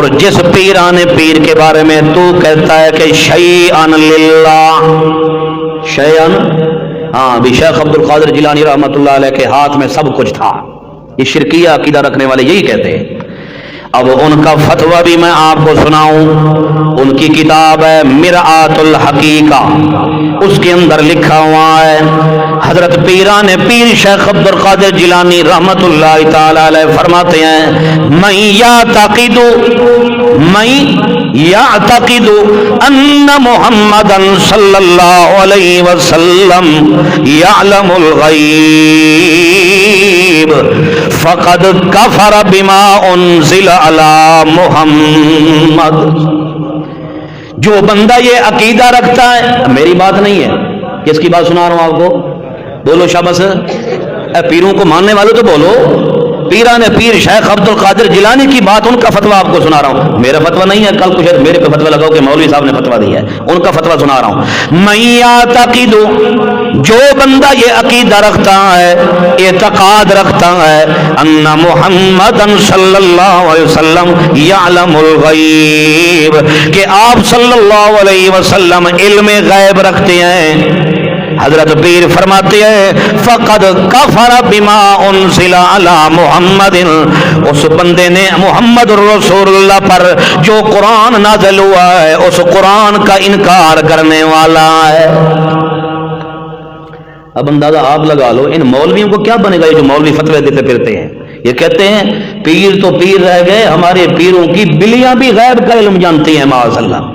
اور جس پیران پیر کے بارے میں تو کہتا ہے کہ شیئن للہ، شیئن، ہاں بھی شیخ عبد القادر جیلانی رحمۃ اللہ علیہ کے ہاتھ میں سب کچھ تھا، یہ شرکیہ عقیدہ رکھنے والے یہی کہتے ہیں۔ اب ان کا فتویٰ بھی میں آپ کو سناؤں، ان کی کتاب ہے مرآت الحقیقہ، اس کے اندر لکھا ہوا ہے حضرت پیران پیر شیخ عبد القادر جیلانی رحمت اللہ تعالی علیہ فرماتے ہیں من یعتقد ان محمدا صلی اللہ علیہ وسلم یعلم الغیب فقد کفر بما انزل علی محمد۔ جو بندہ یہ عقیدہ رکھتا ہے، میری بات نہیں ہے، کس کی بات سنا رہا ہوں آپ کو؟ بولو شاباش، اے پیروں کو ماننے والے تو بولو۔ پیران پیر شیخ عبد القادر جیلانی کی بات، ان کا فتویٰ آپ کو سنا رہا ہوں، میرا فتویٰ نہیں ہے، کل کچھ میرے پہ فتویٰ لگاؤ کہ مولوی صاحب نے فتویٰ دیا ہے، ان کا فتویٰ سنا رہا ہوں۔ من یعتقد، جو بندہ یہ عقیدہ رکھتا ہے، اعتقاد رکھتا ہے، ان محمد صلی اللہ علیہ وسلم یعلم الغیب، کہ آپ صلی اللہ علیہ وسلم علم غیب رکھتے ہیں، حضرت پیر فرماتے ہیں فقد کفر بما انزل علی محمد، اس بندے نے محمد رسول اللہ پر جو قرآن نازل ہوا ہے اس قرآن کا انکار کرنے والا ہے۔ اب اندازہ آپ لگا لو ان مولویوں کو کیا بنے گا، یہ جو مولوی فتوے دیتے پھرتے ہیں، یہ کہتے ہیں پیر تو پیر رہ گئے، ہمارے پیروں کی بلیاں بھی غیب کا علم جانتی ہیں معاذ اللہ۔